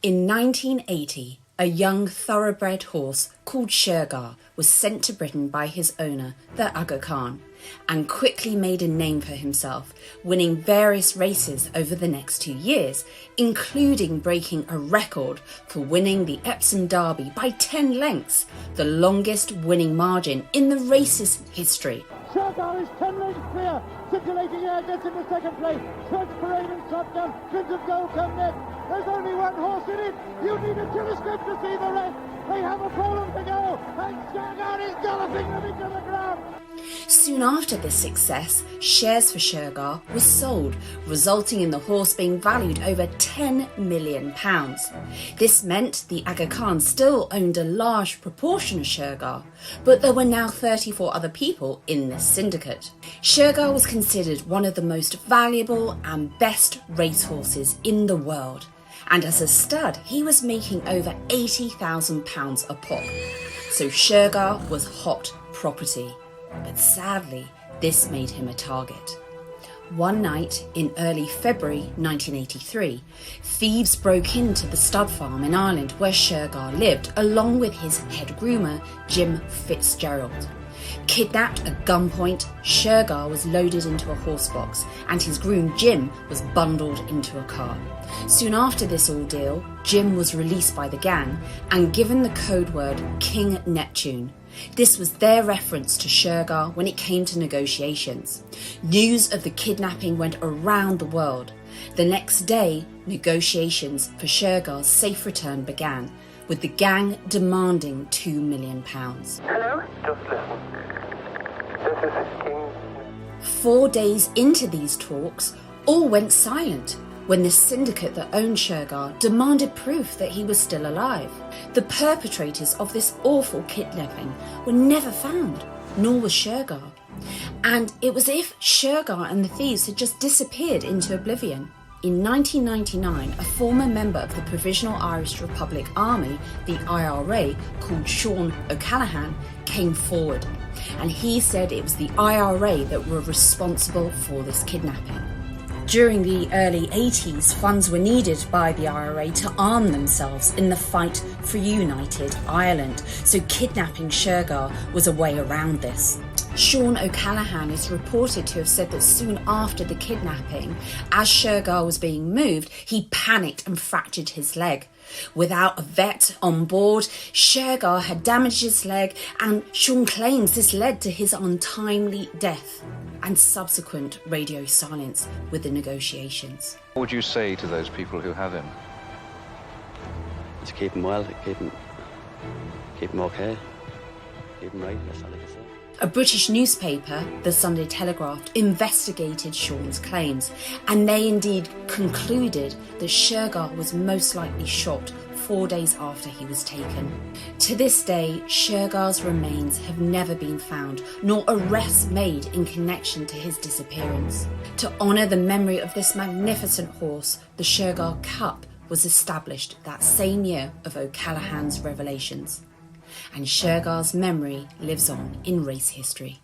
In 1980, a young thoroughbred horse called Shergar was sent to Britain by his owner, the Aga Khan, and quickly made a name for himself, winning various races over the next 2 years, including breaking a record for winning the Epsom Derby by 10 lengths, the longest winning margin in the race's history. Shergar is 10 lengths clear. Scintillating air gets into second place. Treads parade and shotgun. Fins of gold come next. There's only one horse in it. You need a telescope to see the rest. They have a furlong to go. And Shergar is galloping them into the ground. Soon after this success, shares for Shergar were sold, resulting in the horse being valued over £10 million. This meant the Aga Khan still owned a large proportion of Shergar, but there were now 34 other people in this syndicate. Shergar was considered one of the most valuable and best racehorses in the world, and as a stud he was making over £80,000 a pop. So Shergar was hot property. But sadly, this made him a target. One night in early February 1983, thieves broke into the stud farm in Ireland where Shergar lived, along with his head groomer, Jim Fitzgerald. Kidnapped at gunpoint, Shergar was loaded into a horse box and his groom Jim was bundled into a car. Soon after this ordeal, Jim was released by the gang and given the code word King Neptune. This was their reference to Shergar when it came to negotiations. News of the kidnapping went around the world. The next day, negotiations for Shergar's safe return began, with the gang demanding £2 million. Hello? Just listen. This is King. 4 days into these talks, all went silent when the syndicate that owned Shergar demanded proof that he was still alive. The perpetrators of this awful kidnapping were never found, nor was Shergar. And it was as if Shergar and the thieves had just disappeared into oblivion. In 1999, a former member of the Provisional Irish Republic Army, the IRA, called Sean O'Callaghan, came forward. And he said it was the IRA that were responsible for this kidnapping. During the early 80s, funds were needed by the IRA to arm themselves in the fight for united Ireland, so kidnapping Shergar was a way around this. Sean O'Callaghan is reported to have said that soon after the kidnapping, as Shergar was being moved, he panicked and fractured his leg. Without a vet on board, Shergar had damaged his leg, and Sean claims this led to his untimely death and subsequent radio silence with the negotiations. What would you say to those people who have him? To keep him well, keep him okay, keep him right, that's all I can say. A British newspaper, the Sunday Telegraph, investigated Sean's claims, and they indeed concluded that Shergar was most likely shot 4 days after he was taken. To this day, Shergar's remains have never been found, nor arrests made in connection to his disappearance. To honour the memory of this magnificent horse, the Shergar Cup was established that same year of O'Callaghan's revelations. And Shergar's memory lives on in race history.